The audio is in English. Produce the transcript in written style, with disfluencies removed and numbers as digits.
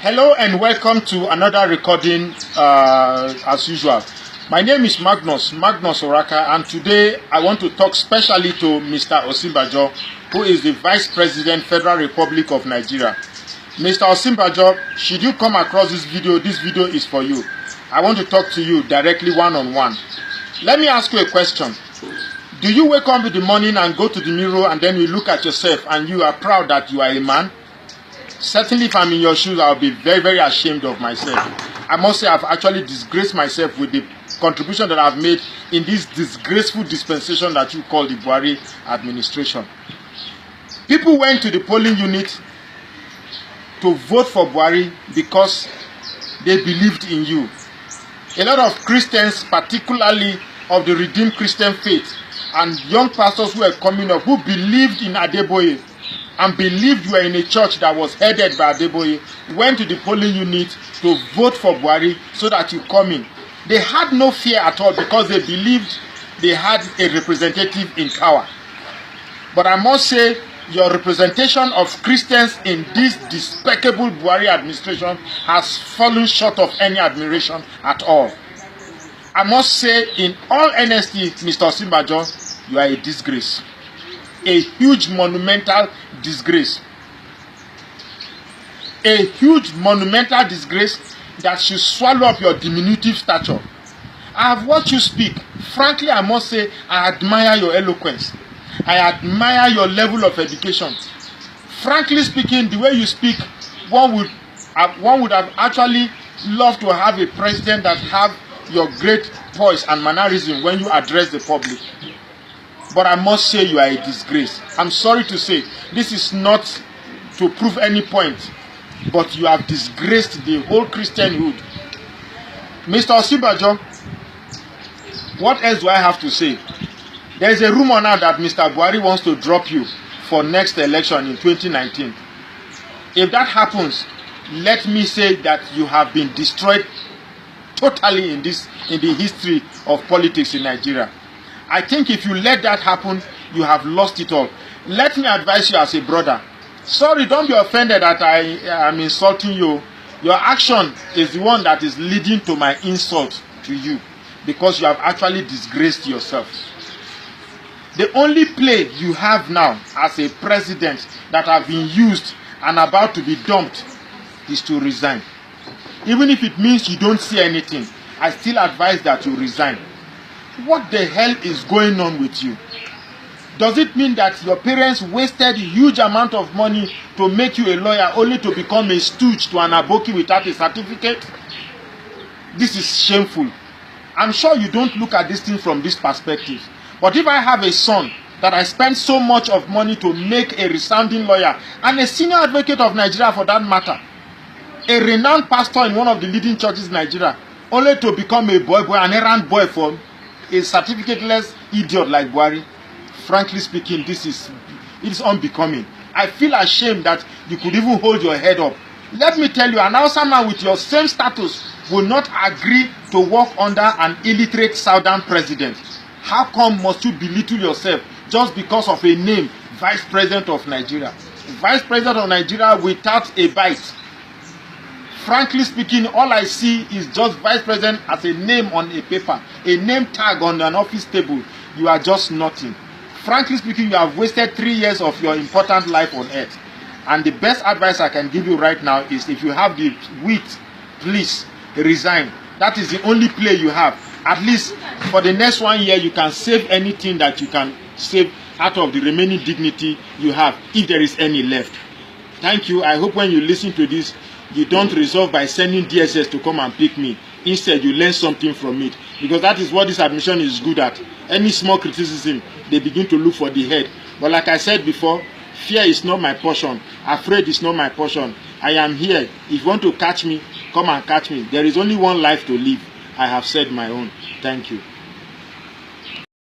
Hello and welcome to another recording as usual. My name is Magnus Oraka, and today I want to talk specially to Mr. Osibanjo, who is the Vice President, Federal Republic of Nigeria. Mr. Osibanjo, should you come across this video is for you. I want to talk to you directly one-on-one. Let me ask you a question. Do you wake up in the morning and go to the mirror and then you look at yourself and you are proud that you are a man? Certainly, if I'm in your shoes, I'll be very, very ashamed of myself. I must say I've actually disgraced myself with the contribution that I've made in this disgraceful dispensation that you call the Buhari administration. People went to the polling unit to vote for Buhari because they believed in you. A lot of Christians, particularly of the Redeemed Christian faith, and young pastors who were coming up, who believed in Adeboye and believed you were in a church that was headed by Adeboye, went to the polling unit to vote for Buhari so that you come in. They had no fear at all because they believed they had a representative in power. But I must say, your representation of Christians in this despicable Buhari administration has fallen short of any admiration at all. I must say, in all honesty, Mr. Osibanjo, you are a disgrace. A huge monumental disgrace. A huge monumental disgrace that should swallow up your diminutive stature. I have watched you speak. Frankly, I must say, I admire your eloquence. I admire your level of education. Frankly speaking, the way you speak, one would have actually loved to have a president that have your great voice and mannerism when you address the public. But I must say you are a disgrace. I'm sorry to say, this is not to prove any point, but you have disgraced the whole Christianhood. Mr. Osibanjo, what else do I have to say? There is a rumor now that Mr. Buhari wants to drop you for next election in 2019. If that happens, let me say that you have been destroyed totally in the history of politics in Nigeria. I think if you let that happen, you have lost it all. Let me advise you as a brother. Sorry, don't be offended that I am insulting you. Your action is the one that is leading to my insult to you, because you have actually disgraced yourself. The only play you have now as a president that have been used and about to be dumped is to resign. Even if it means you don't see anything, I still advise that you resign. What the hell is going on with you? Does it mean that your parents wasted a huge amount of money to make you a lawyer only to become a stooge to an aboki without a certificate? This is shameful. I'm sure you don't look at this thing from this perspective. But if I have a son that I spent so much of money to make a resounding lawyer and a senior advocate of Nigeria for that matter, a renowned pastor in one of the leading churches in Nigeria, only to become a boy, an errand boy for a certificate-less idiot like Buhari, frankly speaking, it is unbecoming. I feel ashamed that you could even hold your head up. Let me tell you, an Hausa man with your same status will not agree to work under an illiterate southern president. How come must you belittle yourself just because of a name, Vice President of Nigeria? Vice President of Nigeria without a bite. Frankly speaking, all I see is just Vice President as a name on a paper, a name tag on an office table. You are just nothing. Frankly speaking, you have wasted 3 years of your important life on earth. And the best advice I can give you right now is, if you have the wit, please resign. That is the only play you have. At least for the next 1 year, you can save anything that you can save out of the remaining dignity you have, if there is any left. Thank you. I hope when you listen to this, you don't resolve by sending DSS to come and pick me. Instead, you learn something from it, because that is what this admission is good at. Any small criticism, they begin to look for the head. But like I said before, fear is not my portion. Afraid is not my portion. I am here. If you want to catch me, come and catch me. There is only one life to live. I have said my own. Thank you.